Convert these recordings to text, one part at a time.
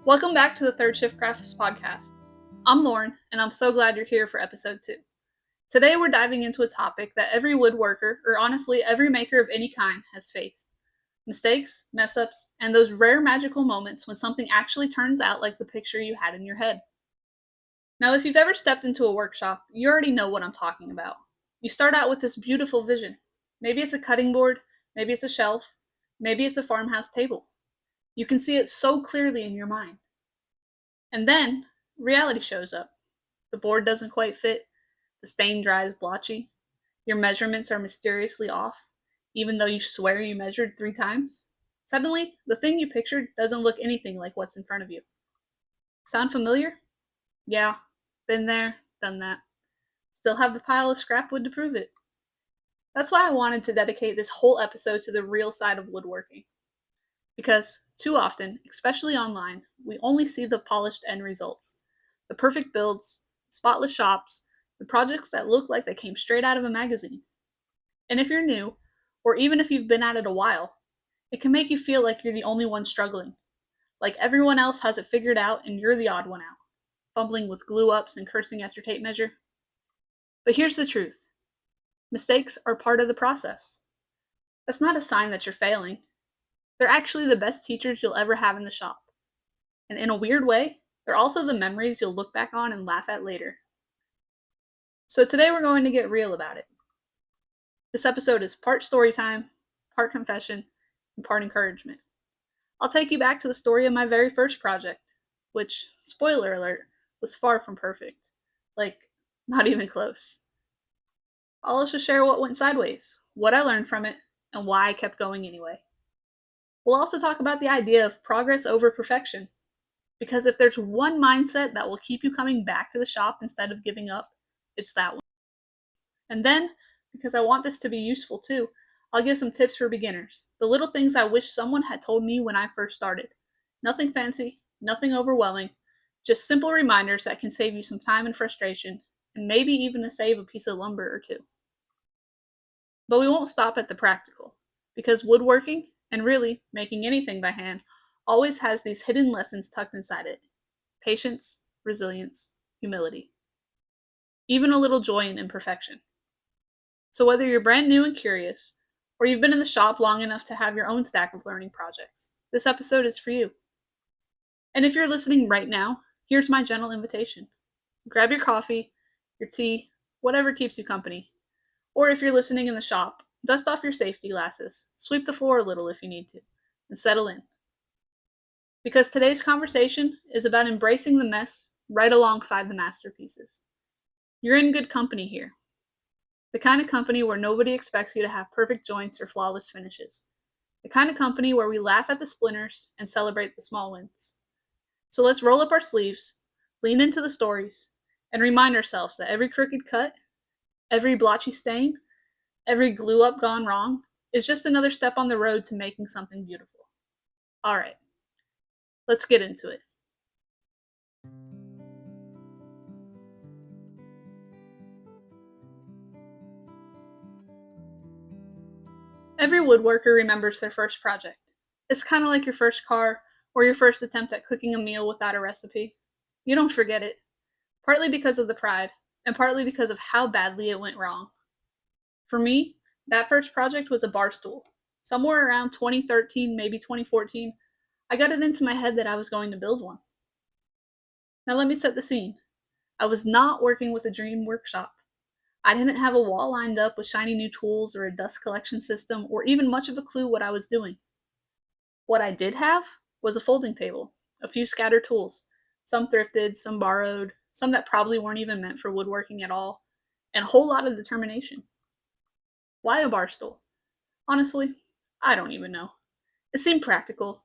Welcome back to the Third Shift Crafts podcast. I'm Lauren, and I'm so glad you're here for episode 2. Today we're diving into a topic that every woodworker, or honestly every maker of any kind, has faced. Mistakes, mess-ups, and those rare magical moments when something actually turns out like the picture you had in your head. Now, if you've ever stepped into a workshop, you already know what I'm talking about. You start out with this beautiful vision. Maybe it's a cutting board, maybe it's a shelf, maybe it's a farmhouse table. You can see it so clearly in your mind. And then reality shows up. The board doesn't quite fit, the stain dries blotchy, your measurements are mysteriously off, even though you swear you measured 3 times. Suddenly, the thing you pictured doesn't look anything like what's in front of you. Sound familiar? Yeah, been there, done that. Still have the pile of scrap wood to prove it. That's why I wanted to dedicate this whole episode to the real side of woodworking. Because too often, especially online, we only see the polished end results. The perfect builds, spotless shops, the projects that look like they came straight out of a magazine. And if you're new, or even if you've been at it a while, it can make you feel like you're the only one struggling. Like everyone else has it figured out and you're the odd one out, fumbling with glue ups and cursing at your tape measure. But here's the truth. Mistakes are part of the process. That's not a sign that you're failing. They're actually the best teachers you'll ever have in the shop. And in a weird way, they're also the memories you'll look back on and laugh at later. So today we're going to get real about it. This episode is part story time, part confession, and part encouragement. I'll take you back to the story of my very first project, which, spoiler alert, was far from perfect. Like, not even close. I'll also share what went sideways, what I learned from it, and why I kept going anyway. We'll also talk about the idea of progress over perfection. Because if there's one mindset that will keep you coming back to the shop instead of giving up, it's that one. And then, because I want this to be useful too, I'll give some tips for beginners. The little things I wish someone had told me when I first started. Nothing fancy, nothing overwhelming, just simple reminders that can save you some time and frustration, and maybe even to save a piece of lumber or two. But we won't stop at the practical, because woodworking, and really making anything by hand, always has these hidden lessons tucked inside it. Patience, resilience, humility. Even a little joy in imperfection. So whether you're brand new and curious, or you've been in the shop long enough to have your own stack of learning projects, this episode is for you. And if you're listening right now, here's my gentle invitation. Grab your coffee, your tea, whatever keeps you company. Or if you're listening in the shop, dust off your safety glasses, sweep the floor a little if you need to, and settle in. Because today's conversation is about embracing the mess right alongside the masterpieces. You're in good company here. The kind of company where nobody expects you to have perfect joints or flawless finishes. The kind of company where we laugh at the splinters and celebrate the small wins. So let's roll up our sleeves, lean into the stories, and remind ourselves that every crooked cut, every blotchy stain, every glue up gone wrong is just another step on the road to making something beautiful. All right, let's get into it. Every woodworker remembers their first project. It's kind of like your first car or your first attempt at cooking a meal without a recipe. You don't forget it, partly because of the pride, and partly because of how badly it went wrong. For me, that first project was a barstool. Somewhere around 2013, maybe 2014, I got it into my head that I was going to build one. Now let me set the scene. I was not working with a dream workshop. I didn't have a wall lined up with shiny new tools or a dust collection system or even much of a clue what I was doing. What I did have was a folding table, a few scattered tools, some thrifted, some borrowed, some that probably weren't even meant for woodworking at all, and a whole lot of determination. Why a bar stool? Honestly, I don't even know. It seemed practical.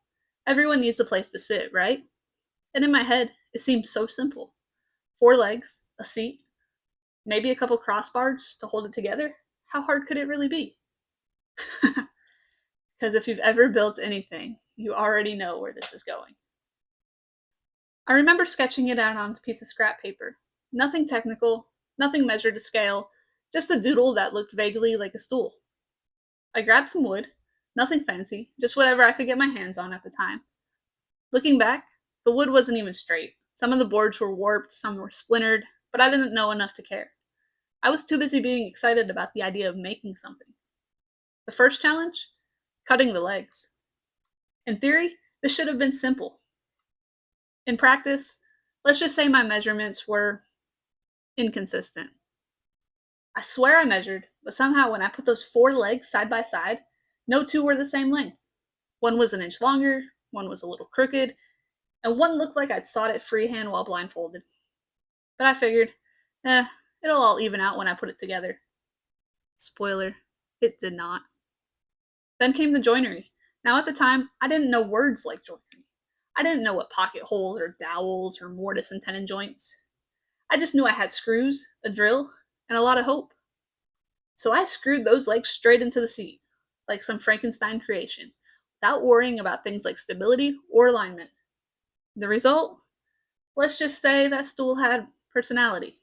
Everyone needs a place to sit, right? And in my head, it seemed so simple. 4 legs, a seat, maybe a couple crossbars to hold it together. How hard could it really be? Because if you've ever built anything, you already know where this is going. I remember sketching it out on a piece of scrap paper. Nothing technical, nothing measured to scale, just a doodle that looked vaguely like a stool. I grabbed some wood, nothing fancy, just whatever I could get my hands on at the time. Looking back, The wood wasn't even straight. Some of the boards were warped, some were splintered, but I didn't know enough to care. I was too busy being excited about the idea of making something. The first challenge? Cutting the legs. In theory, this should have been simple. In practice, let's just say my measurements were inconsistent. I swear I measured, but somehow when I put those 4 legs side by side, no two were the same length. One was an inch longer, one was a little crooked, and one looked like I'd sawed it freehand while blindfolded. But I figured, it'll all even out when I put it together. Spoiler, it did not. Then came the joinery. Now at the time, I didn't know words like joinery. I didn't know what pocket holes or dowels or mortise and tenon joints. I just knew I had screws, a drill, and a lot of hope. So I screwed those legs straight into the seat, like some Frankenstein creation, without worrying about things like stability or alignment. The result? Let's just say that stool had personality.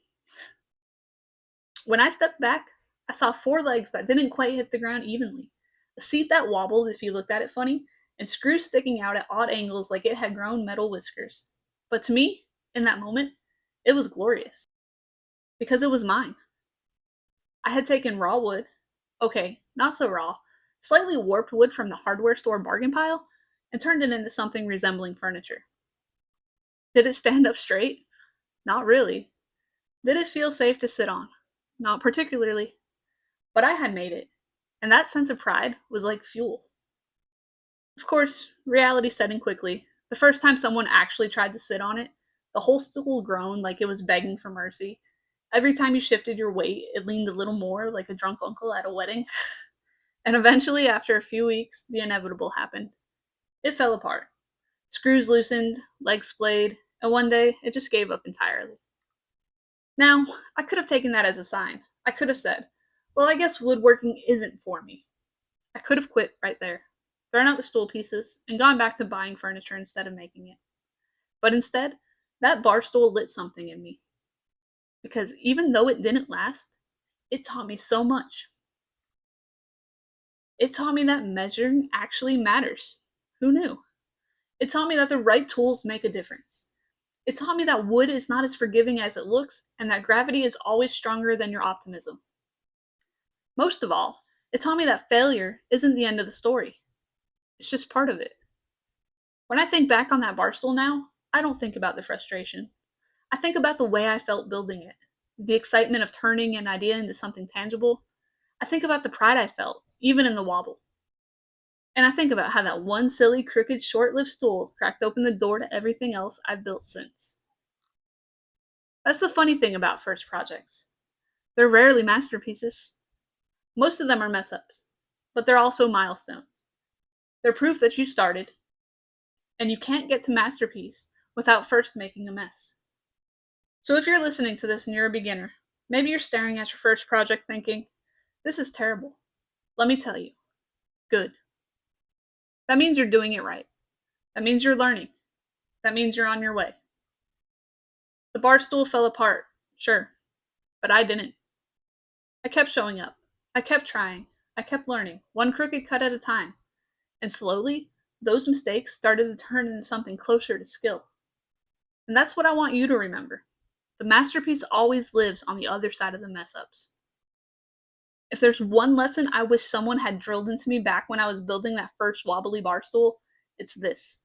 When I stepped back, I saw 4 legs that didn't quite hit the ground evenly, a seat that wobbled if you looked at it funny, and screws sticking out at odd angles like it had grown metal whiskers. But to me, in that moment, it was glorious. Because it was mine. I had taken raw wood, okay, not so raw, slightly warped wood from the hardware store bargain pile, and turned it into something resembling furniture. Did it stand up straight? Not really. Did it feel safe to sit on? Not particularly. But I had made it, and that sense of pride was like fuel. Of course, reality set in quickly. The first time someone actually tried to sit on it, the whole stool groaned like it was begging for mercy. Every time you shifted your weight, it leaned a little more like a drunk uncle at a wedding. And eventually, after a few weeks, the inevitable happened. It fell apart. Screws loosened, legs splayed, and one day it just gave up entirely. Now, I could have taken that as a sign. I could have said, well, I guess woodworking isn't for me. I could have quit right there, thrown out the stool pieces, and gone back to buying furniture instead of making it. But instead, that bar stool lit something in me. Because even though it didn't last, it taught me so much. It taught me that measuring actually matters. Who knew? It taught me that the right tools make a difference. It taught me that wood is not as forgiving as it looks, and that gravity is always stronger than your optimism. Most of all, it taught me that failure isn't the end of the story. It's just part of it. When I think back on that bar stool now, I don't think about the frustration. I think about the way I felt building it, the excitement of turning an idea into something tangible. I think about the pride I felt, even in the wobble. And I think about how that one silly, crooked, short-lived stool cracked open the door to everything else I've built since. That's the funny thing about first projects. They're rarely masterpieces. Most of them are mess-ups, but they're also milestones. They're proof that you started, and you can't get to masterpiece without first making a mess. So if you're listening to this and you're a beginner, maybe you're staring at your first project thinking, this is terrible. Let me tell you, good. That means you're doing it right. That means you're learning. That means you're on your way. The bar stool fell apart, sure, but I didn't. I kept showing up. I kept trying. I kept learning, one crooked cut at a time. And slowly, those mistakes started to turn into something closer to skill. And that's what I want you to remember. The masterpiece always lives on the other side of the mess ups. If there's one lesson I wish someone had drilled into me back when I was building that first wobbly bar stool, it's this: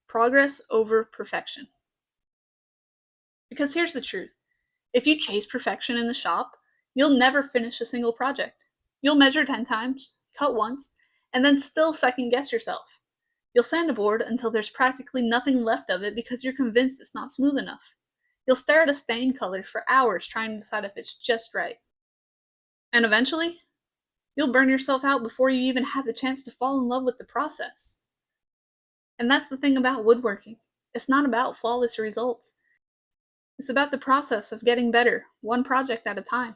progress over perfection. Because here's the truth: if you chase perfection in the shop, you'll never finish a single project. You'll measure 10 times, cut once, and then still second guess yourself. You'll sand a board until there's practically nothing left of it because you're convinced it's not smooth enough. You'll stare at a stain color for hours trying to decide if it's just right. And eventually, you'll burn yourself out before you even have the chance to fall in love with the process. And that's the thing about woodworking. It's not about flawless results. It's about the process of getting better, one project at a time.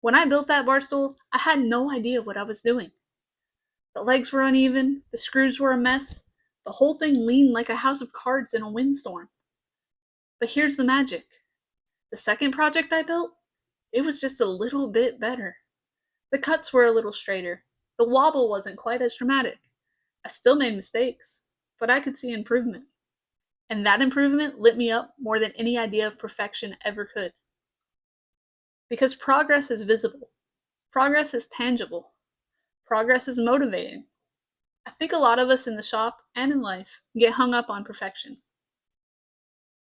When I built that bar stool, I had no idea what I was doing. The legs were uneven, the screws were a mess, the whole thing leaned like a house of cards in a windstorm. But here's the magic. The second project I built, it was just a little bit better. The cuts were a little straighter. The wobble wasn't quite as dramatic. I still made mistakes, but I could see improvement. And that improvement lit me up more than any idea of perfection ever could. Because progress is visible, progress is tangible, progress is motivating. I think a lot of us in the shop and in life get hung up on perfection.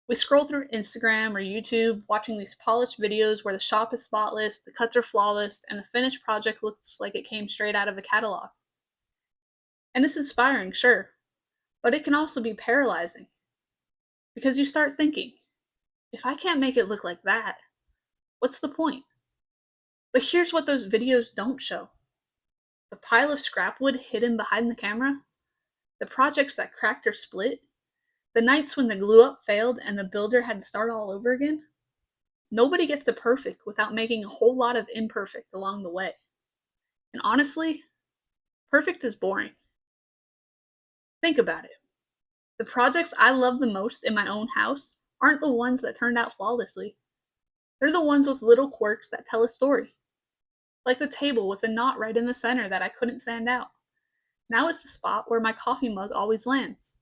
We scroll through Instagram or YouTube watching these polished videos where the shop is spotless, the cuts are flawless, and the finished project looks like it came straight out of a catalog. And it's inspiring, sure, but it can also be paralyzing. Because you start thinking, if I can't make it look like that, what's the point? But here's what those videos don't show: the pile of scrap wood hidden behind the camera, the projects that cracked or split, the nights when the glue up failed and the builder had to start all over again. Nobody gets to perfect without making a whole lot of imperfect along the way. And honestly, perfect is boring. Think about it. The projects I love the most in my own house aren't the ones that turned out flawlessly. They're the ones with little quirks that tell a story. Like the table with a knot right in the center that I couldn't sand out. Now it's the spot where my coffee mug always lands.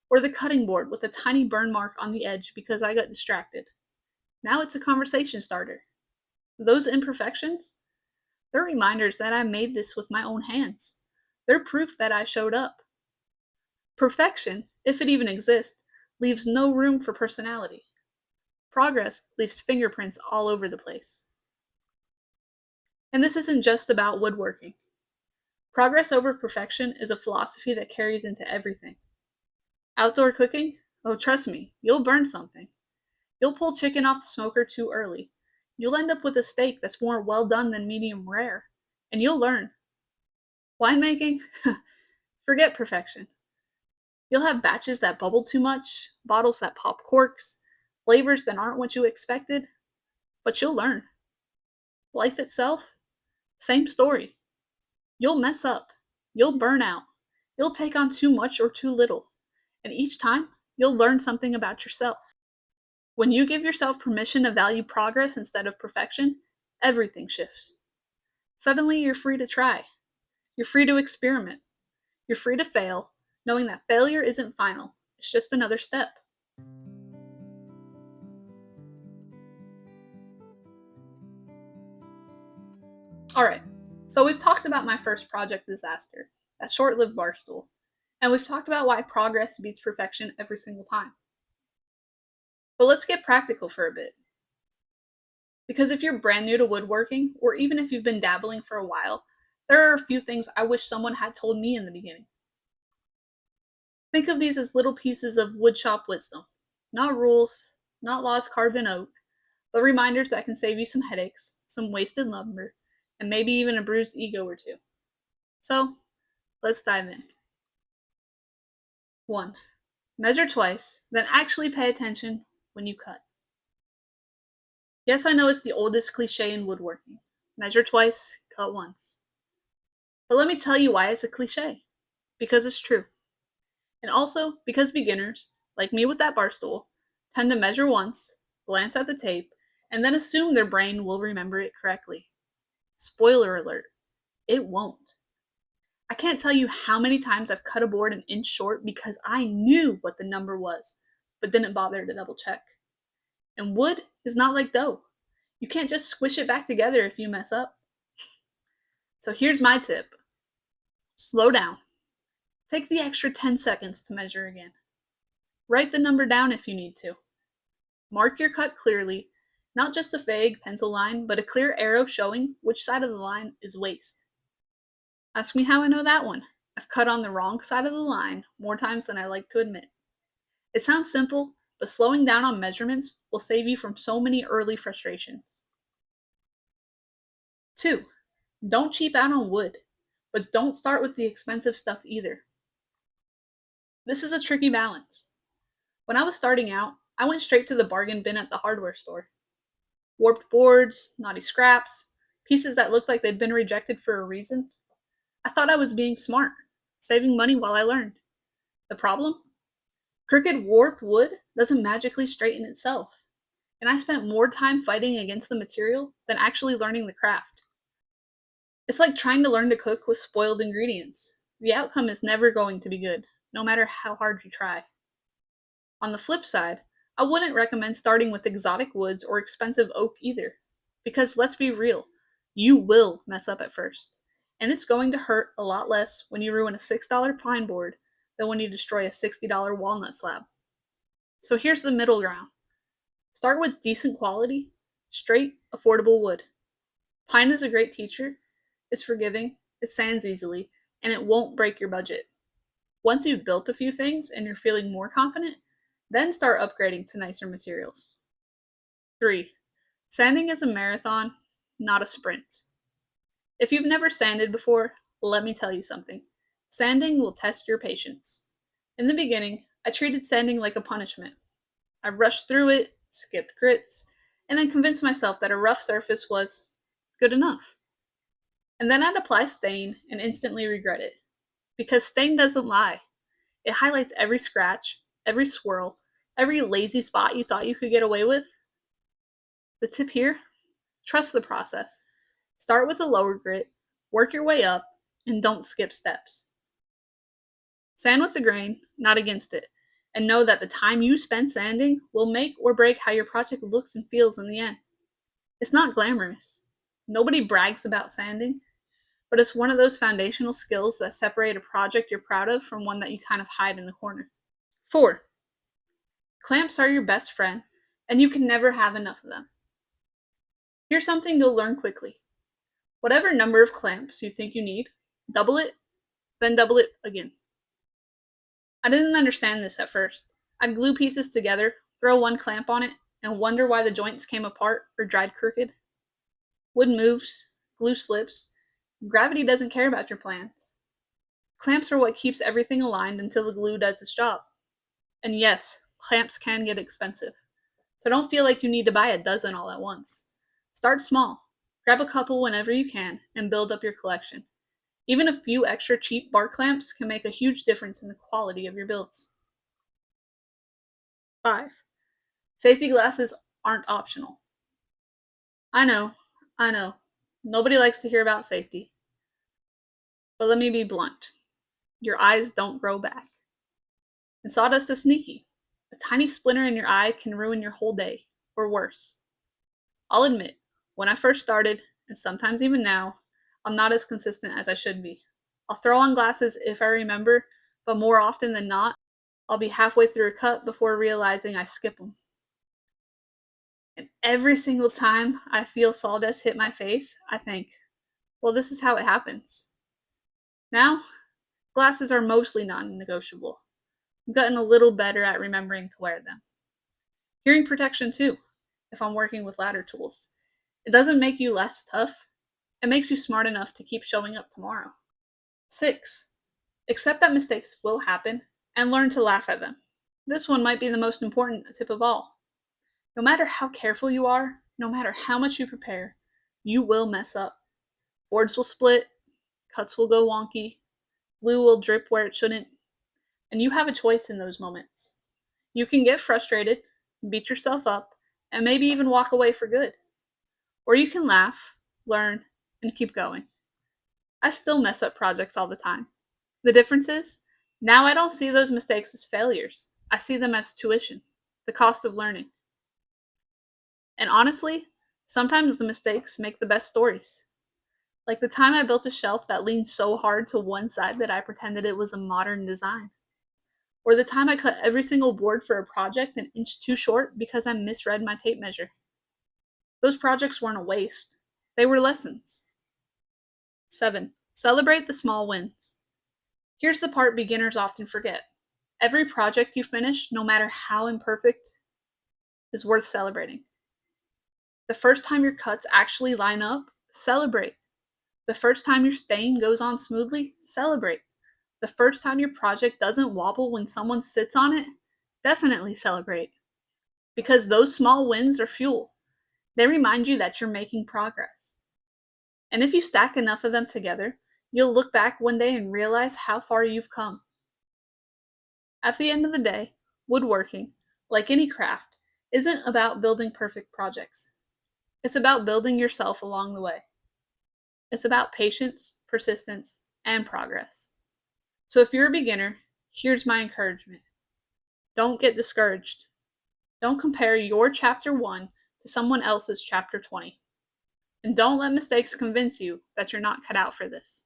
Or the cutting board with a tiny burn mark on the edge because I got distracted. Now it's a conversation starter. Those imperfections, they're reminders that I made this with my own hands. They're proof that I showed up. Perfection, if it even exists, leaves no room for personality. Progress leaves fingerprints all over the place. And this isn't just about woodworking. Progress over perfection is a philosophy that carries into everything. Outdoor cooking? Oh, trust me, you'll burn something. You'll pull chicken off the smoker too early. You'll end up with a steak that's more well done than medium rare. And you'll learn. Winemaking? Forget perfection. You'll have batches that bubble too much, bottles that pop corks, flavors that aren't what you expected, but you'll learn. Life itself? Same story. You'll mess up. You'll burn out. You'll take on too much or too little. And each time, you'll learn something about yourself. When you give yourself permission to value progress instead of perfection, everything shifts. Suddenly, you're free to try. You're free to experiment. You're free to fail, knowing that failure isn't final. It's just another step. Alright, so we've talked about my first project disaster, that short-lived barstool, and we've talked about why progress beats perfection every single time. But let's get practical for a bit. Because if you're brand new to woodworking, or even if you've been dabbling for a while, there are a few things I wish someone had told me in the beginning. Think of these as little pieces of woodshop wisdom. Not rules, not laws carved in oak, but reminders that can save you some headaches, some wasted lumber, and maybe even a bruised ego or two. So, let's dive in. 1. Measure twice, then actually pay attention when you cut. Yes, I know it's the oldest cliche in woodworking. Measure twice, cut once. But let me tell you why it's a cliche. Because it's true. And also because beginners, like me with that bar stool, tend to measure once, glance at the tape, and then assume their brain will remember it correctly. Spoiler alert, it won't. I can't tell you how many times I've cut a board an inch short because I knew what the number was, but didn't bother to double check. And wood is not like dough. You can't just squish it back together if you mess up. So here's my tip. Slow down. Take the extra 10 seconds to measure again. Write the number down if you need to. Mark your cut clearly, not just a vague pencil line, but a clear arrow showing which side of the line is waste. Ask me how I know that one. I've cut on the wrong side of the line more times than I like to admit. It sounds simple, but slowing down on measurements will save you from so many early frustrations. 2. Don't cheap out on wood, but don't start with the expensive stuff either. This is a tricky balance. When I was starting out, I went straight to the bargain bin at the hardware store. Warped boards, naughty scraps, pieces that looked like they'd been rejected for a reason. I thought I was being smart, saving money while I learned. The problem? Crooked warped wood doesn't magically straighten itself, and I spent more time fighting against the material than actually learning the craft. It's like trying to learn to cook with spoiled ingredients. The outcome is never going to be good, no matter how hard you try. On the flip side, I wouldn't recommend starting with exotic woods or expensive oak either. Because let's be real, you will mess up at first. And it's going to hurt a lot less when you ruin a $6 pine board than when you destroy a $60 walnut slab. So here's the middle ground. Start with decent quality, straight, affordable wood. Pine is a great teacher, it's forgiving, it sands easily, and it won't break your budget. Once you've built a few things and you're feeling more confident, then start upgrading to nicer materials. 3. Sanding is a marathon, not a sprint. If you've never sanded before, let me tell you something. Sanding will test your patience. In the beginning, I treated sanding like a punishment. I rushed through it, skipped grits, and then convinced myself that a rough surface was good enough. And then I'd apply stain and instantly regret it. Because stain doesn't lie. It highlights every scratch, every swirl, every lazy spot you thought you could get away with. The tip here: trust the process. Start with a lower grit, work your way up, and don't skip steps. Sand with the grain, not against it, and know that the time you spend sanding will make or break how your project looks and feels in the end. It's not glamorous. Nobody brags about sanding, but it's one of those foundational skills that separate a project you're proud of from one that you kind of hide in the corner. 4. Clamps are your best friend, and you can never have enough of them. Here's something you'll learn quickly. Whatever number of clamps you think you need, double it, then double it again. I didn't understand this at first. I'd glue pieces together, throw one clamp on it, and wonder why the joints came apart or dried crooked. Wood moves, glue slips. Gravity doesn't care about your plans. Clamps are what keeps everything aligned until the glue does its job. And yes, clamps can get expensive. So don't feel like you need to buy a dozen all at once. Start small. Grab a couple whenever you can and build up your collection. Even a few extra cheap bar clamps can make a huge difference in the quality of your builds. 5. Safety glasses aren't optional. I know. Nobody likes to hear about safety. But let me be blunt. Your eyes don't grow back. And sawdust is sneaky. A tiny splinter in your eye can ruin your whole day, or worse. I'll admit, when I first started, and sometimes even now, I'm not as consistent as I should be. I'll throw on glasses if I remember, but more often than not, I'll be halfway through a cut before realizing I skip them. And every single time I feel sawdust hit my face, I think, well, this is how it happens. Now, glasses are mostly non-negotiable. I've gotten a little better at remembering to wear them. Hearing protection too, if I'm working with ladder tools. It doesn't make you less tough. It makes you smart enough to keep showing up tomorrow. 6. Accept that mistakes will happen and learn to laugh at them. This one might be the most important tip of all. No matter how careful you are, no matter how much you prepare, you will mess up. Boards will split, cuts will go wonky, glue will drip where it shouldn't, and you have a choice in those moments. You can get frustrated, beat yourself up, and maybe even walk away for good. Or you can laugh, learn, and keep going. I still mess up projects all the time. The difference is, now I don't see those mistakes as failures. I see them as tuition, the cost of learning. And honestly, sometimes the mistakes make the best stories. Like the time I built a shelf that leaned so hard to one side that I pretended it was a modern design. Or the time I cut every single board for a project an inch too short because I misread my tape measure. Those projects weren't a waste. They were lessons. 7. Celebrate the small wins. Here's the part beginners often forget. Every project you finish, no matter how imperfect, is worth celebrating. The first time your cuts actually line up, celebrate. The first time your stain goes on smoothly, celebrate. The first time your project doesn't wobble when someone sits on it, definitely celebrate. Because those small wins are fuel. They remind you that you're making progress. And if you stack enough of them together, you'll look back one day and realize how far you've come. At the end of the day, woodworking, like any craft, isn't about building perfect projects. It's about building yourself along the way. It's about patience, persistence, and progress. So if you're a beginner, Here's my encouragement. Don't get discouraged. Don't compare your chapter 1 to someone else's chapter 20. And don't let mistakes convince you that you're not cut out for this.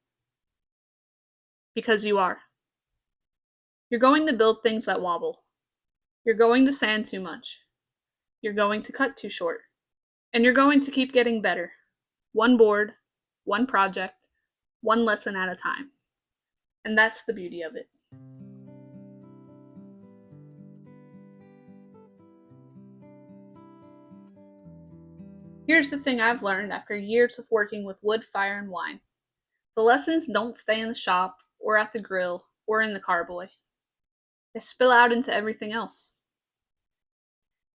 Because you are. You're going to build things that wobble. You're going to sand too much. You're going to cut too short. And you're going to keep getting better. One board, one project, one lesson at a time. And that's the beauty of it. Here's the thing I've learned after years of working with wood, fire, and wine. The lessons don't stay in the shop, or at the grill, or in the carboy. They spill out into everything else.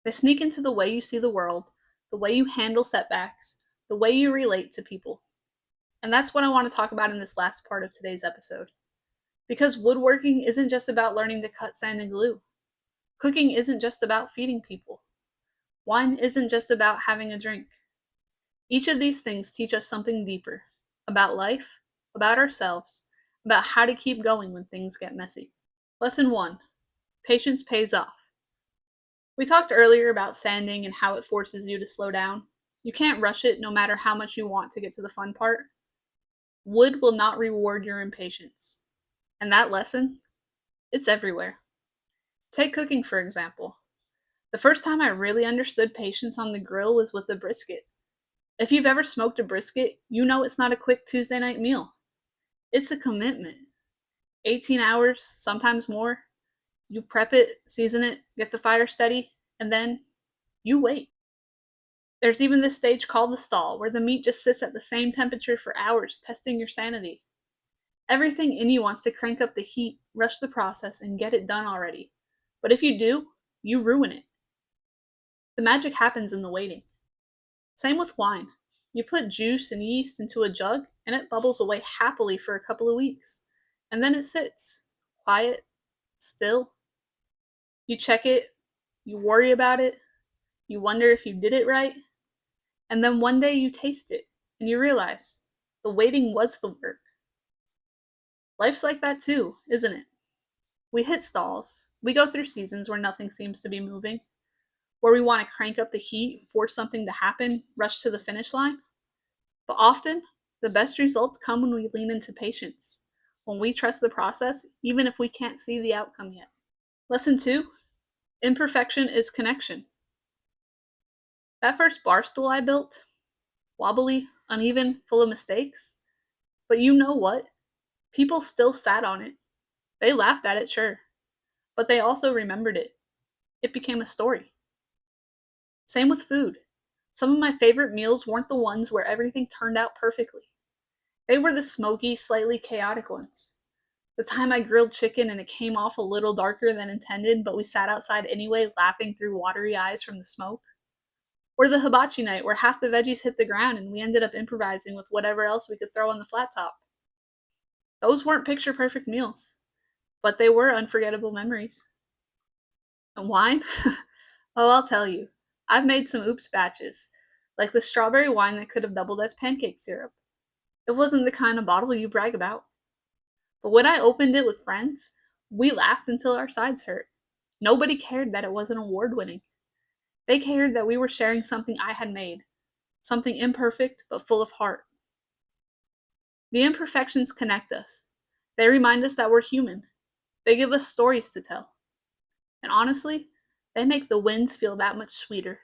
They sneak into the way you see the world, the way you handle setbacks, the way you relate to people. And that's what I want to talk about in this last part of today's episode. Because woodworking isn't just about learning to cut, sand, and glue. Cooking isn't just about feeding people. Wine isn't just about having a drink. Each of these things teach us something deeper about life, about ourselves, about how to keep going when things get messy. Lesson 1. Patience pays off. We talked earlier about sanding and how it forces you to slow down. You can't rush it no matter how much you want to get to the fun part. Wood will not reward your impatience. And that lesson, it's everywhere. Take cooking, for example. The first time I really understood patience on the grill was with a brisket. If you've ever smoked a brisket, you know it's not a quick Tuesday night meal. It's a commitment. 18 hours, sometimes more. You prep it, season it, get the fire steady, and then you wait. There's even this stage called the stall, where the meat just sits at the same temperature for hours, testing your sanity. Everything in you wants to crank up the heat, rush the process, and get it done already. But if you do, you ruin it. The magic happens in the waiting. Same with wine. You put juice and yeast into a jug, and it bubbles away happily for a couple of weeks. And then it sits, quiet, still. You check it, you worry about it, you wonder if you did it right, and then one day you taste it, and you realize the waiting was the work. Life's like that too, isn't it? We hit stalls, we go through seasons where nothing seems to be moving, where we want to crank up the heat, force something to happen, rush to the finish line. But often, the best results come when we lean into patience, when we trust the process, even if we can't see the outcome yet. Lesson 2. Imperfection is connection. That first bar stool I built, wobbly, uneven, full of mistakes. But you know what? People still sat on it. They laughed at it, sure. But they also remembered it. It became a story. Same with food. Some of my favorite meals weren't the ones where everything turned out perfectly. They were the smoky, slightly chaotic ones. The time I grilled chicken and it came off a little darker than intended, but we sat outside anyway, laughing through watery eyes from the smoke. Or the hibachi night where half the veggies hit the ground and we ended up improvising with whatever else we could throw on the flat top. Those weren't picture perfect meals, but they were unforgettable memories. And wine? Oh, I'll tell you. I've made some oops batches, like the strawberry wine that could have doubled as pancake syrup. It wasn't the kind of bottle you brag about. But when I opened it with friends, we laughed until our sides hurt. Nobody cared that it wasn't award winning. They cared that we were sharing something I had made, something imperfect but full of heart. The imperfections connect us. They remind us that we're human. They give us stories to tell. And honestly, they make the wins feel that much sweeter.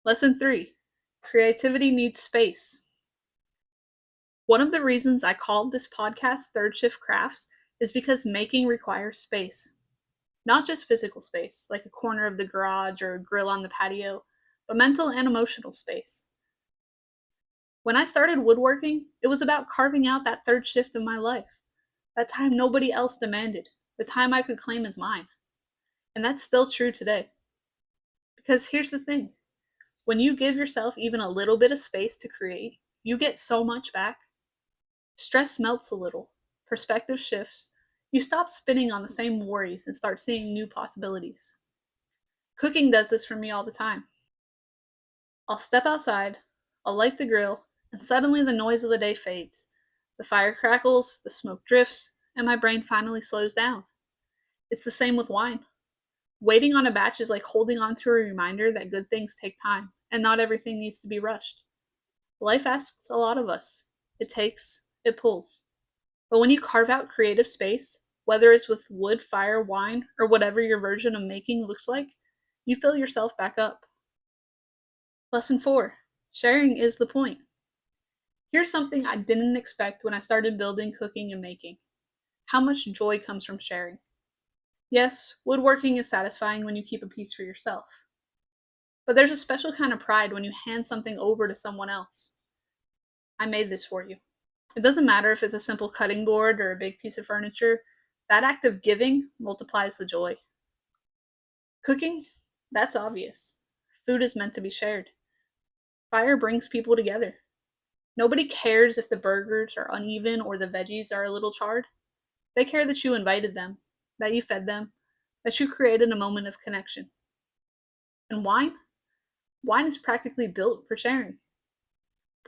Lesson 3. Creativity needs space. One of the reasons I called this podcast Third Shift Crafts is because making requires space. Not just physical space, like a corner of the garage or a grill on the patio, but mental and emotional space. When I started woodworking, it was about carving out that third shift of my life, that time nobody else demanded, the time I could claim as mine. And that's still true today. Because here's the thing, when you give yourself even a little bit of space to create, you get so much back. Stress melts a little, perspective shifts, you stop spinning on the same worries and start seeing new possibilities. Cooking does this for me all the time. I'll step outside, I'll light the grill, and suddenly the noise of the day fades. The fire crackles, the smoke drifts, and my brain finally slows down. It's the same with wine. Waiting on a batch is like holding on to a reminder that good things take time and not everything needs to be rushed. Life asks a lot of us. It takes, it pulls. But when you carve out creative space, whether it's with wood, fire, wine, or whatever your version of making looks like, you fill yourself back up. Lesson 4: sharing is the point. Here's something I didn't expect when I started building, cooking, and making: how much joy comes from sharing. Yes, woodworking is satisfying when you keep a piece for yourself, but there's a special kind of pride when you hand something over to someone else. I made this for you. It doesn't matter if it's a simple cutting board or a big piece of furniture, that act of giving multiplies the joy. Cooking? That's obvious. Food is meant to be shared. Fire brings people together. Nobody cares if the burgers are uneven or the veggies are a little charred. They care that you invited them, that you fed them, that you created a moment of connection. And wine? Wine is practically built for sharing.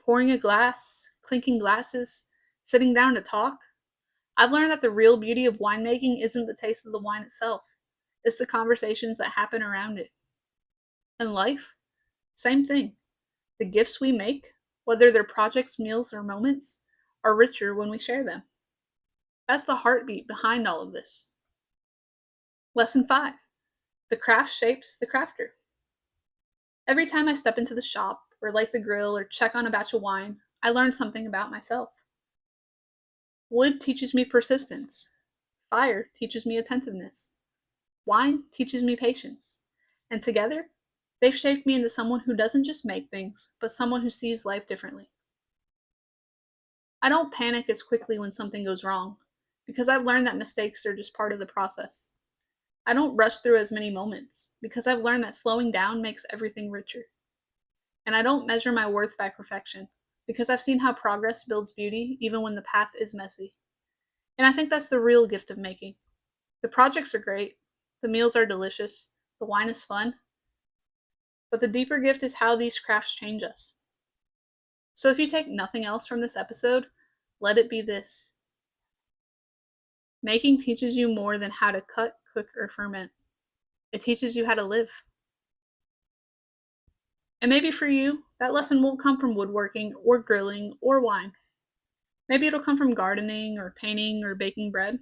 Pouring a glass, clinking glasses, sitting down to talk. I've learned that the real beauty of winemaking isn't the taste of the wine itself, it's the conversations that happen around it. In life, same thing. The gifts we make, whether they're projects, meals, or moments, are richer when we share them. That's the heartbeat behind all of this. Lesson 5: the craft shapes the crafter. Every time I step into the shop, or light the grill, or check on a batch of wine, I learn something about myself. Wood teaches me persistence. Fire teaches me attentiveness. Wine teaches me patience. And together, they've shaped me into someone who doesn't just make things, but someone who sees life differently. I don't panic as quickly when something goes wrong, because I've learned that mistakes are just part of the process. I don't rush through as many moments, because I've learned that slowing down makes everything richer. And I don't measure my worth by perfection, because I've seen how progress builds beauty even when the path is messy. And I think that's the real gift of making. The projects are great, the meals are delicious, the wine is fun, but the deeper gift is how these crafts change us. So if you take nothing else from this episode, let it be this: making teaches you more than how to cut, cook, or ferment. It teaches you how to live. And maybe for you, that lesson won't come from woodworking or grilling or wine. Maybe it'll come from gardening or painting or baking bread.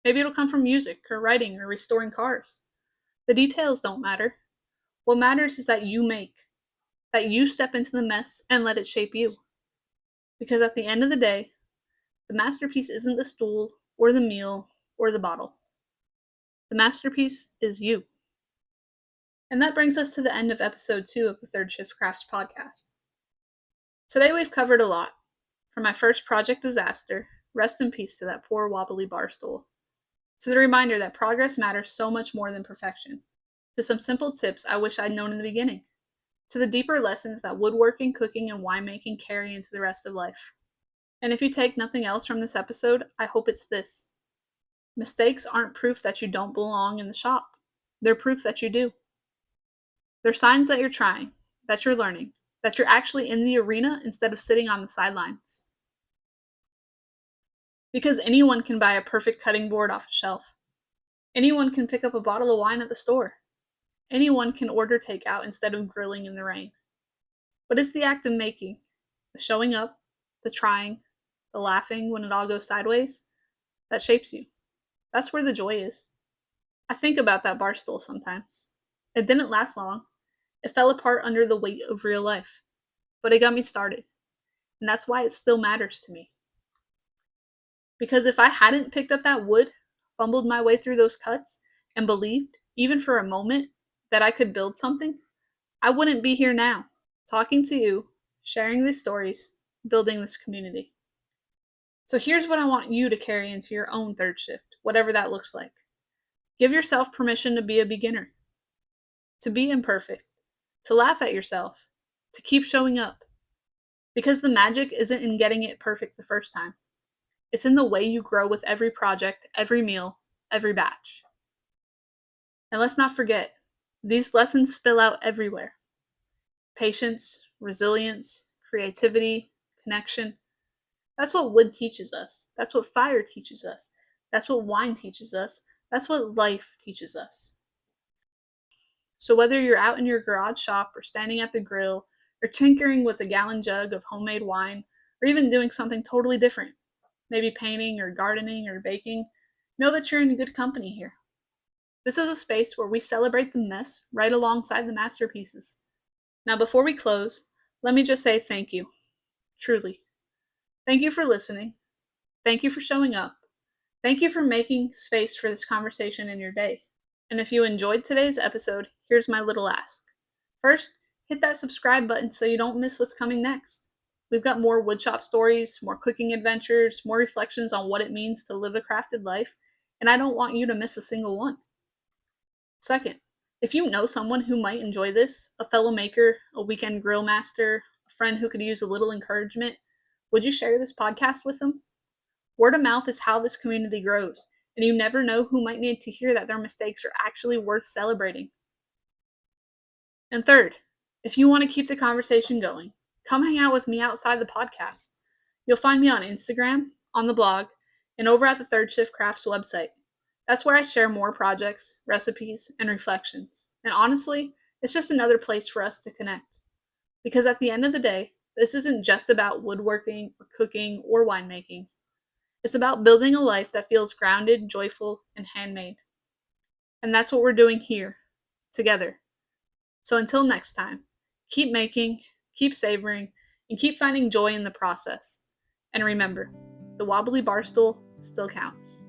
Maybe it'll come from music or writing or restoring cars. The details don't matter. What matters is that you make, that you step into the mess and let it shape you. Because at the end of the day, the masterpiece isn't the stool or the meal or the bottle. The masterpiece is you. And that brings us to the end of episode 2 of the Third Shift Crafts podcast. Today we've covered a lot. From my first project disaster, rest in peace to that poor wobbly barstool, to the reminder that progress matters so much more than perfection, to some simple tips I wish I'd known in the beginning, to the deeper lessons that woodworking, cooking, and winemaking carry into the rest of life. And if you take nothing else from this episode, I hope it's this: mistakes aren't proof that you don't belong in the shop. They're proof that you do. They're signs that you're trying, that you're learning, that you're actually in the arena instead of sitting on the sidelines. Because anyone can buy a perfect cutting board off a shelf. Anyone can pick up a bottle of wine at the store. Anyone can order takeout instead of grilling in the rain. But it's the act of making, the showing up, the trying, the laughing when it all goes sideways, that shapes you. That's where the joy is. I think about that bar stool sometimes. It didn't last long. It fell apart under the weight of real life. But it got me started. And that's why it still matters to me. Because if I hadn't picked up that wood, fumbled my way through those cuts, and believed, even for a moment, that I could build something, I wouldn't be here now, talking to you, sharing these stories, building this community. So here's what I want you to carry into your own third shift, whatever that looks like. Give yourself permission to be a beginner, to be imperfect, to laugh at yourself, to keep showing up. Because the magic isn't in getting it perfect the first time. It's in the way you grow with every project, every meal, every batch. And let's not forget, these lessons spill out everywhere. Patience, resilience, creativity, connection. That's what wood teaches us. That's what fire teaches us. That's what wine teaches us. That's what life teaches us. So whether you're out in your garage shop or standing at the grill or tinkering with a gallon jug of homemade wine or even doing something totally different, maybe painting or gardening or baking, know that you're in good company here. This is a space where we celebrate the mess right alongside the masterpieces. Now, before we close, let me just say thank you. Truly. Thank you for listening. Thank you for showing up. Thank you for making space for this conversation in your day. And if you enjoyed today's episode, here's my little ask. First, hit that subscribe button so you don't miss what's coming next. We've got more woodshop stories, more cooking adventures, more reflections on what it means to live a crafted life, and I don't want you to miss a single one. Second, if you know someone who might enjoy this, a fellow maker, a weekend grill master, a friend who could use a little encouragement, would you share this podcast with them? Word of mouth is how this community grows, and you never know who might need to hear that their mistakes are actually worth celebrating. And third, if you want to keep the conversation going, come hang out with me outside the podcast. You'll find me on Instagram, on the blog, and over at the Third Shift Crafts website. That's where I share more projects, recipes, and reflections. And honestly, it's just another place for us to connect. Because at the end of the day, this isn't just about woodworking or cooking or winemaking. It's about building a life that feels grounded, joyful, and handmade. And that's what we're doing here, together. So until next time, keep making, keep savoring, and keep finding joy in the process. And remember, the wobbly barstool still counts.